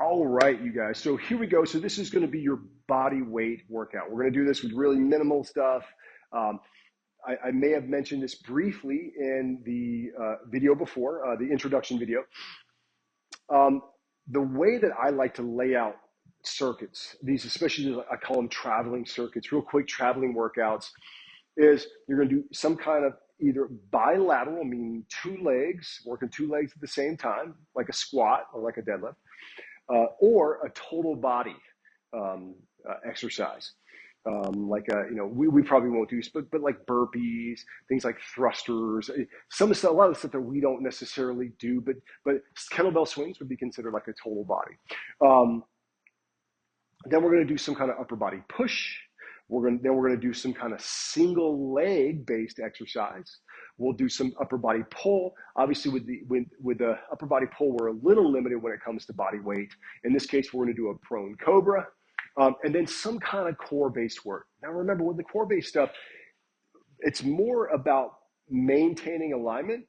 All right, you guys. So here we go. So this is going to be your body weight workout. We're going to do this with really minimal stuff. Um, I may have mentioned this briefly in the video before, the introduction video. Um, the way that I like to lay out circuits, these especially I call them traveling circuits, real quick traveling workouts, is you're going to do some kind of either bilateral, meaning two legs, working two legs at the same time, like a squat or like a deadlift, or a total body exercise. We probably won't do, but like burpees, things like thrusters, some stuff, a lot of stuff that we don't necessarily do, but kettlebell swings would be considered like a total body. Um, then we're going to do some kind of upper body push. We're going to do some kind of single leg based exercise. We'll do some upper body pull. Obviously, with the upper body pull, we're a little limited when it comes to body weight. In this case, we're going to do a prone cobra, and then some kind of core based work. Now, remember, with the core based stuff, it's more about maintaining alignment,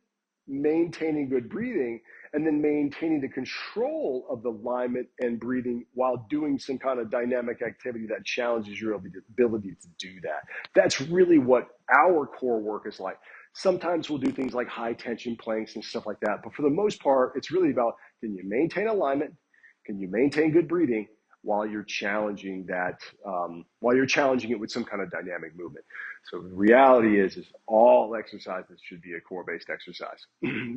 maintaining good breathing, and then maintaining the control of the alignment and breathing while doing some kind of dynamic activity that challenges your ability to do that. That's really what our core work is like. Sometimes we'll do things like high tension planks and stuff like that, but for the most part, it's really about, can you maintain alignment? Can you maintain good breathing while you're challenging while you're challenging it with some kind of dynamic movement? So the reality is all exercises should be a core-based exercise.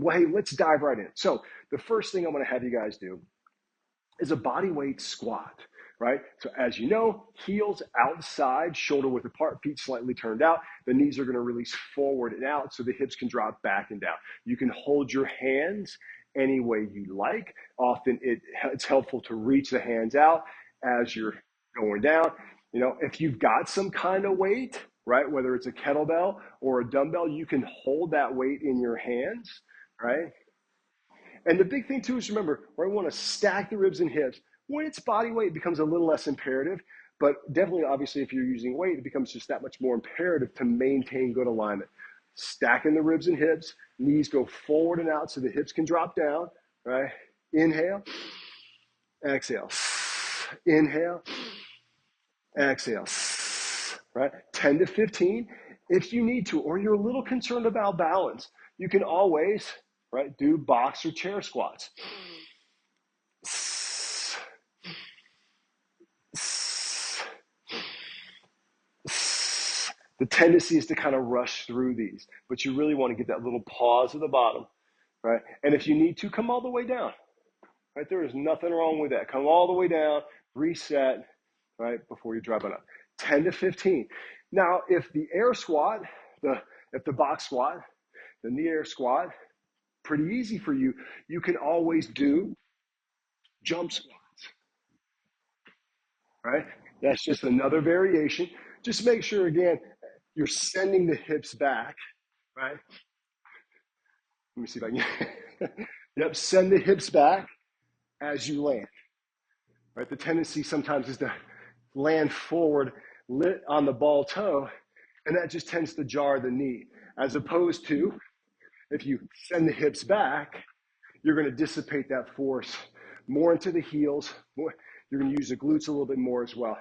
Well, hey, let's dive right in. So the first thing I'm going to have you guys do is a body weight squat, right? So as you know, heels outside, shoulder width apart, feet slightly turned out. The knees are going to release forward and out so the hips can drop back and down. You can hold your hands any way you like. Often it's helpful to reach the hands out as you're going down. You know, if you've got some kind of weight, right, whether it's a kettlebell or a dumbbell, you can hold that weight in your hands, right? And the big thing too is, remember, where I want to stack the ribs and hips. When it's body weight, it becomes a little less imperative, but definitely, obviously, if you're using weight, it becomes just that much more imperative to maintain good alignment. Stacking the ribs and hips, knees go forward and out so the hips can drop down, right? Inhale, exhale, inhale, exhale, right? 10 to 15. If you need to, or you're a little concerned about balance, you can always, right, do box or chair squats. The tendency is to kind of rush through these, but you really want to get that little pause at the bottom, right? And if you need to, come all the way down, right? There is nothing wrong with that. Come all the way down, reset, right, before you drop it up. 10 to 15. Now, if the air squat, if the box squat, then the air squat, pretty easy for you, you can always do jump squats, right? That's just another variation. Just make sure, again, you're sending the hips back, right? Let me see if I can. Yep, send the hips back as you land, right? The tendency sometimes is to land forward, lit on the ball toe, and that just tends to jar the knee. As opposed to, if you send the hips back, you're going to dissipate that force more into the heels. You're going to use the glutes a little bit more as well.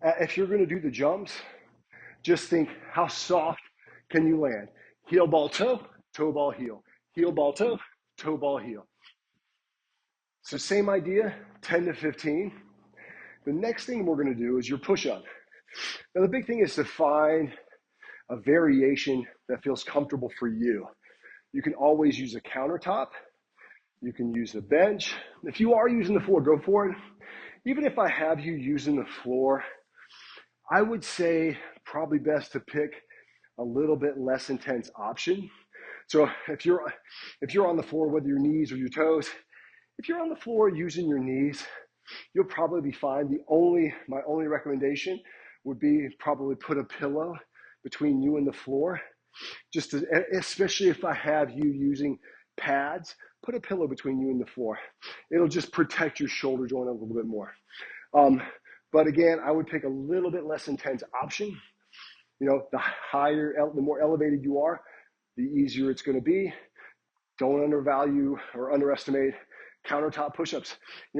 If you're going to do the jumps, just think, how soft can you land? Heel, ball, toe, ball, heel. Heel, ball, toe, ball, heel. So same idea, 10 to 15. The next thing we're going to do is your push-up. Now the big thing is to find a variation that feels comfortable for you. You can always use a countertop. You can use the bench. If you are using the floor, go for it. Even if I have you using the floor, I would say probably best to pick a little bit less intense option. So if you're on the floor, whether your knees or your toes, if you're on the floor using your knees, you'll probably be fine. My only recommendation would be probably put a pillow between you and the floor. Especially if I have you using pads, put a pillow between you and the floor. It'll just protect your shoulder joint a little bit more. But again, I would pick a little bit less intense option. You know, the more elevated you are, the easier it's going to be. Don't undervalue or underestimate countertop push-ups.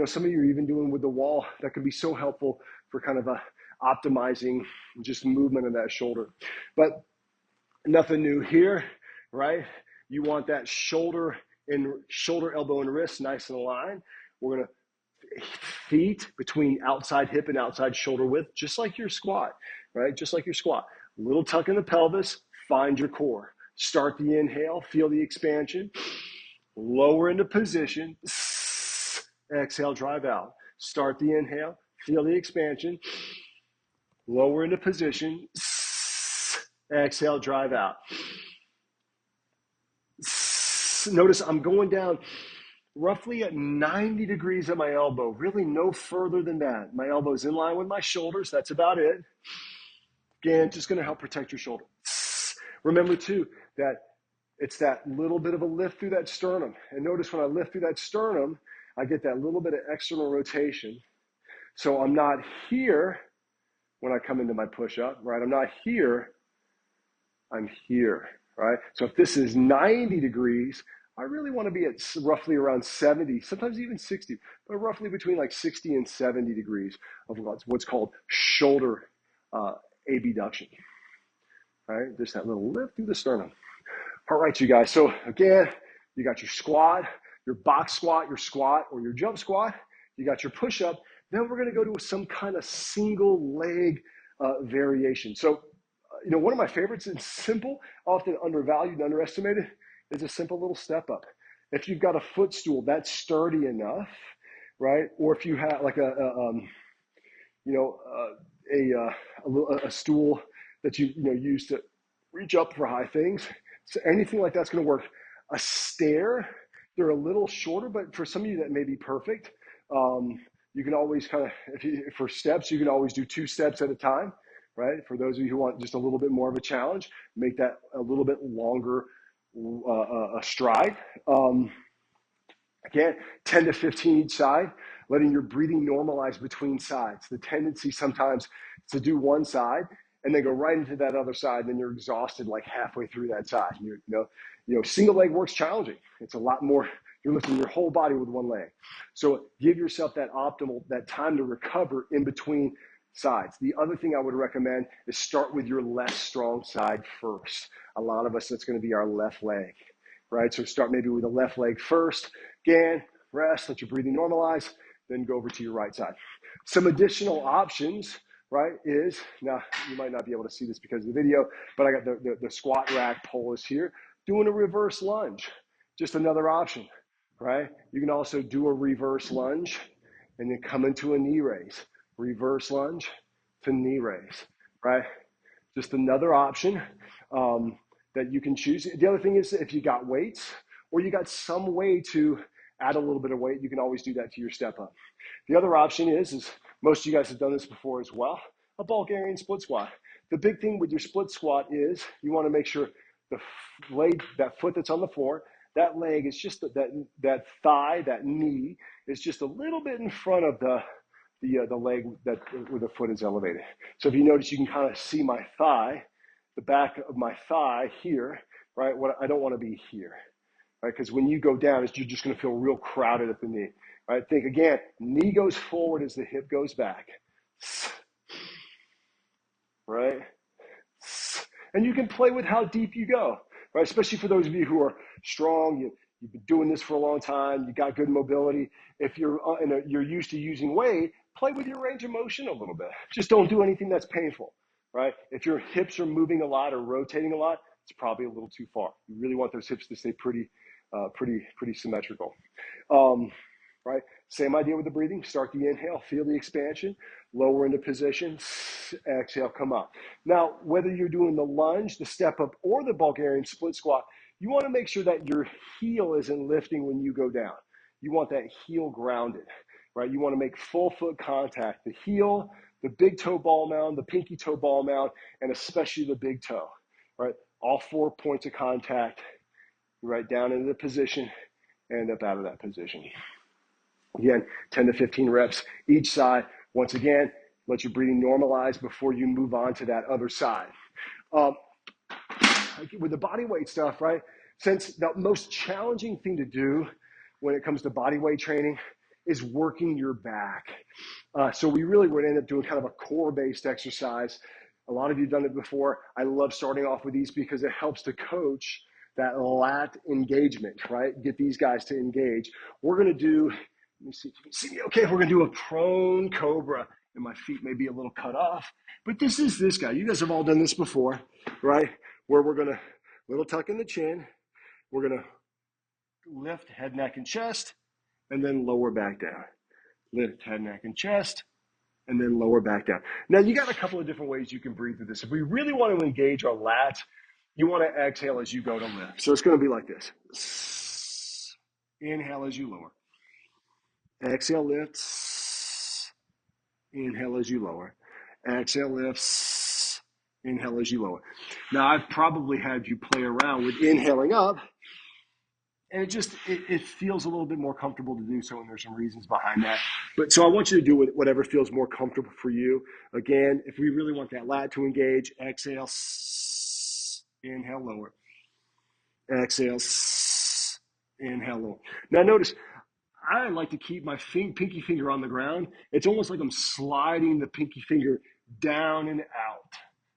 Some of you are even doing with the wall. That can be so helpful for kind of optimizing just movement of that shoulder. But nothing new here, right? You want that shoulder, elbow, and wrist nice and aligned. We're gonna feet between outside hip and outside shoulder width, just like your squat, right? Just like your squat. Little tuck in the pelvis, find your core. Start the inhale, feel the expansion. Lower into position. Exhale, drive out. Start the inhale, feel the expansion. Lower into position. Exhale, drive out. Notice I'm going down roughly at 90 degrees at my elbow, really no further than that. My elbow's in line with my shoulders. That's about it. Again, just going to help protect your shoulder. Remember too that it's that little bit of a lift through that sternum. And notice when I lift through that sternum, I get that little bit of external rotation. So I'm not here when I come into my push-up, right? I'm not here, I'm here, right? So if this is 90 degrees, I really want to be at roughly around 70, sometimes even 60, but roughly between like 60 and 70 degrees of what's called shoulder abduction, right? Just that little lift through the sternum. All right, you guys. So again, you got your squat, your box squat, your squat, or your jump squat. You got your push-up. Then we're going to go to some kind of single leg variation. So, one of my favorites and simple, often undervalued and underestimated, is a simple little step up. If you've got a footstool that's sturdy enough, right? Or if you have like a stool that you use to reach up for high things. So anything like that's going to work. A stair, they're a little shorter, but for some of you that may be perfect. You can always kind of, for steps, you can always do 2 steps at a time, right? For those of you who want just a little bit more of a challenge, make that a little bit longer a stride. Again, 10 to 15 each side, letting your breathing normalize between sides. The tendency sometimes to do one side and then go right into that other side, and then you're exhausted like halfway through that side. Single leg work's challenging. It's a lot more, you're lifting your whole body with one leg. So give yourself that time to recover in between sides. The other thing I would recommend is start with your less strong side first. A lot of us, that's going to be our left leg, right? So start maybe with the left leg first. Again, rest, let your breathing normalize, then go over to your right side. Some additional options, right, is, now you might not be able to see this because of the video, but I got the squat rack pole is here. Doing a reverse lunge, just another option, right? You can also do a reverse lunge and then come into a knee raise. Reverse lunge to knee raise, right? Just another option that you can choose. The other thing is if you got weights or you got some way to add a little bit of weight, you can always do that to your step up. The other option is most of you guys have done this before as well, a Bulgarian split squat. The big thing with your split squat is you want to make sure the leg, that foot that's on the floor, that leg is just that thigh, that knee is just a little bit in front of the leg that where the foot is elevated. So if you notice, you can kind of see my thigh, the back of my thigh here, right? I don't want to be here, right? Because when you go down, you're just going to feel real crowded at the knee, right? Think again, knee goes forward as the hip goes back, right? And you can play with how deep you go, right? Especially for those of you who are strong, you've been doing this for a long time, you got good mobility. If you're used to using weight, play with your range of motion a little bit. Just don't do anything that's painful, right? If your hips are moving a lot or rotating a lot, it's probably a little too far. You really want those hips to stay pretty symmetrical, right? Same idea with the breathing. Start the inhale, feel the expansion, lower into position, exhale, come up. Now, whether you're doing the lunge, the step up, or the Bulgarian split squat, you want to make sure that your heel isn't lifting when you go down. You want that heel grounded, right? You want to make full foot contact. The heel, the big toe ball mound, the pinky toe ball mound, and especially the big toe, right? All 4 points of contact, right down into the position and up out of that position. Again, 10 to 15 reps each side. Once again, let your breathing normalize before you move on to that other side. With the body weight stuff, right? Since the most challenging thing to do when it comes to body weight training is working your back. So we really would end up doing kind of a core-based exercise. A lot of you have done it before. I love starting off with these because it helps to coach that lat engagement, right? Get these guys to engage. We're going to do, let me see, can you see me? Okay, we're going to do a prone cobra, and my feet may be a little cut off, but this is this guy. You guys have all done this before, right? Where we're going to little tuck in the chin. We're going to lift head, neck, and chest, and then lower back down. Lift head, neck, and chest, and then lower back down. Now, you got a couple of different ways you can breathe through this. If we really want to engage our lats, you want to exhale as you go to lift. So it's going to be like this. Inhale as you lower. Exhale, lifts. Inhale as you lower. Exhale, lifts. Inhale as you lower. Now, I've probably had you play around with inhaling up, and it feels a little bit more comfortable to do so, and there's some reasons behind that. But so I want you to do whatever feels more comfortable for you. Again, if we really want that lat to engage, exhale, inhale, lower. Exhale, inhale, lower. Now notice, I like to keep my pinky finger on the ground. It's almost like I'm sliding the pinky finger down and out.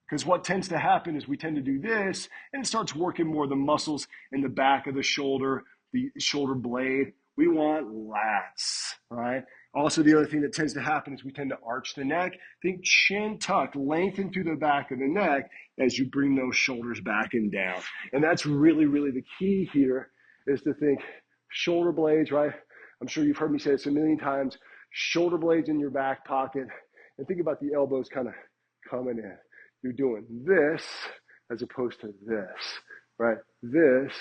Because what tends to happen is we tend to do this, and it starts working more the muscles in the back of the shoulder blade. We want lats, right? Also, the other thing that tends to happen is we tend to arch the neck. Think chin tucked, lengthen through the back of the neck as you bring those shoulders back and down. And that's really, really the key here is to think shoulder blades, right? I'm sure you've heard me say this a million times. Shoulder blades in your back pocket. And think about the elbows kind of coming in. You're doing this as opposed to this, right? This,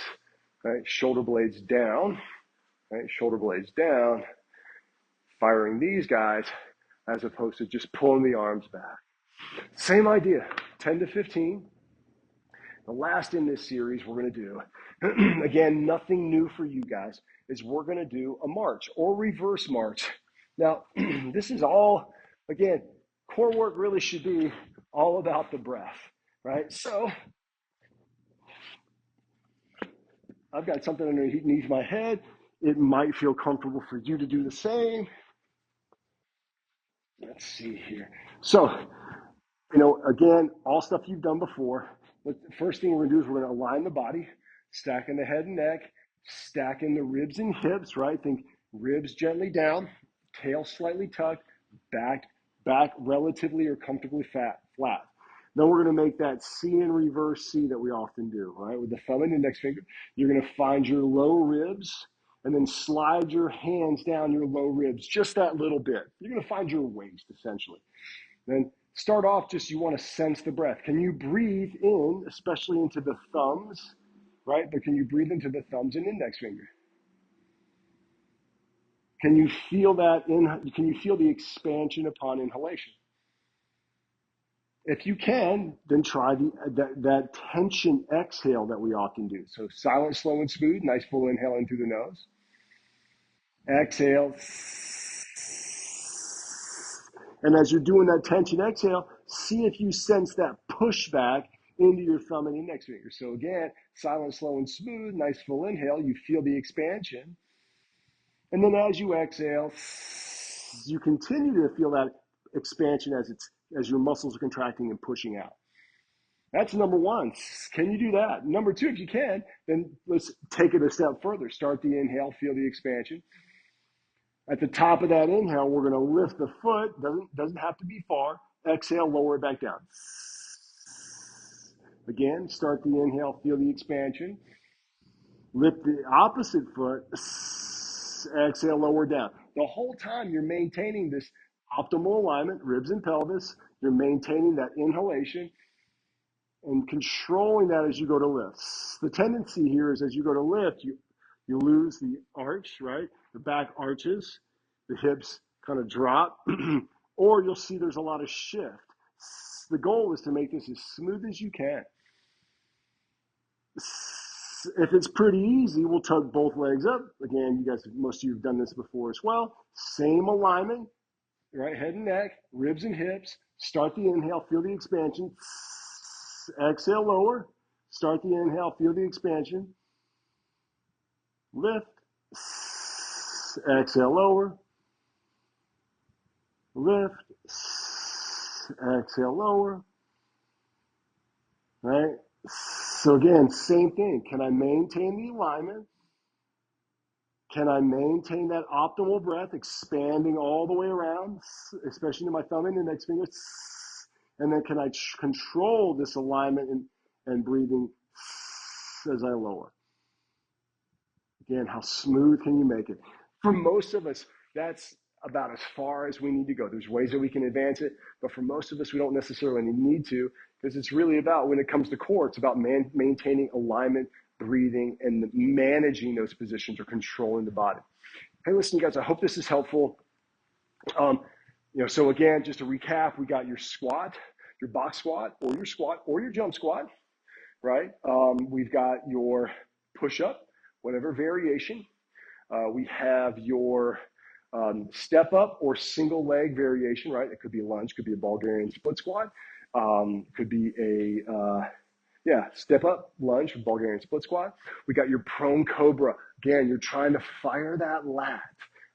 right? Shoulder blades down, right? Shoulder blades down, firing these guys as opposed to just pulling the arms back. Same idea, 10 to 15. The last in this series we're going to do, again, nothing new for you guys, is we're going to do a march or reverse march. Now, this is all, again, core work really should be all about the breath, right? So I've got something underneath my head. It might feel comfortable for you to do the same. Let's see here. So, again, all stuff you've done before. The first thing we're going to do is we're going to align the body, stacking the head and neck, stacking the ribs and hips, right? Think ribs gently down, tail slightly tucked, back relatively or comfortably flat. Then we're going to make that C in reverse C that we often do, right? With the thumb and index finger, you're going to find your low ribs and then slide your hands down your low ribs just that little bit. You're going to find your waist, essentially. Then start off just you want to sense the breath. Can you breathe in, especially into the thumbs, right? But can you breathe into the thumbs and index finger? Can you feel that can you feel the expansion upon inhalation? If you can, then try that tension exhale that we often do. So silent, slow, and smooth. Nice full inhale in through the nose. Exhale. And as you're doing that tension exhale, see if you sense that pushback into your thumb and index finger. So again, silent, slow, and smooth. Nice full inhale. You feel the expansion. And then as you exhale, you continue to feel that expansion as your muscles are contracting and pushing out. That's number one. Can you do that? Number two, if you can, then let's take it a step further. Start the inhale, feel the expansion. At the top of that inhale, we're going to lift the foot. Doesn't have to be far. Exhale, lower it back down. Again, start the inhale, feel the expansion. Lift the opposite foot. Exhale, lower down. The whole time you're maintaining this optimal alignment, ribs and pelvis. You're maintaining that inhalation and controlling that as you go to lift. The tendency here is as you go to lift, you lose the arch, right? The back arches, the hips kind of drop, or you'll see there's a lot of shift. The goal is to make this as smooth as you can. If it's pretty easy, we'll tug both legs up. Again, most of you have done this before as well. Same alignment, right? Head and neck, ribs and hips. Start the inhale, feel the expansion. Exhale, lower. Start the inhale, feel the expansion. Lift. Exhale, lower, lift, exhale, lower, right? So again, same thing. Can I maintain the alignment? Can I maintain that optimal breath, expanding all the way around, especially to my thumb and index finger? And then can I control this alignment and breathing as I lower? Again, how smooth can you make it? For most of us, that's about as far as we need to go. There's ways that we can advance it, but for most of us, we don't necessarily need to, because it's really about, when it comes to core, it's about maintaining alignment, breathing, and managing those positions or controlling the body. Hey, listen, you guys, I hope this is helpful. So again, just to recap, we got your squat, your box squat, or your jump squat, right? We've got your push-up, whatever variation. We have your step up or single leg variation, right? It could be a lunge, could be a Bulgarian split squat, could be a step up, lunge, Bulgarian split squat. We got your prone cobra. Again, you're trying to fire that lat,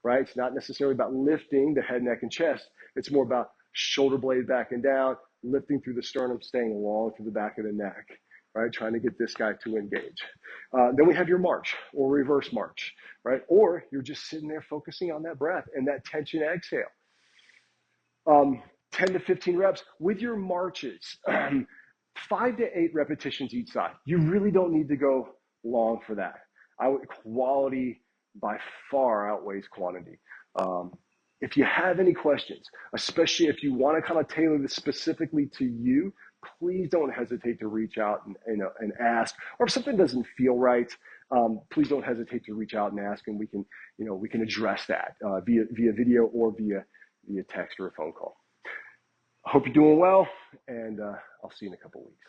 right? It's not necessarily about lifting the head, neck, and chest. It's more about shoulder blade back and down, lifting through the sternum, staying long through the back of the neck, right? Trying to get this guy to engage. Then we have your march or reverse march, right? Or you're just sitting there focusing on that breath and that tension exhale. 10 to 15 reps with your marches. 5 to 8 repetitions each side. You really don't need to go long for that. Quality by far outweighs quantity. If you have any questions, especially if you want to kind of tailor this specifically to you, please don't hesitate to reach out and ask. Or if something doesn't feel right, please don't hesitate to reach out and ask, and we can address that via video or via text or a phone call. I hope you're doing well, and I'll see you in a couple weeks.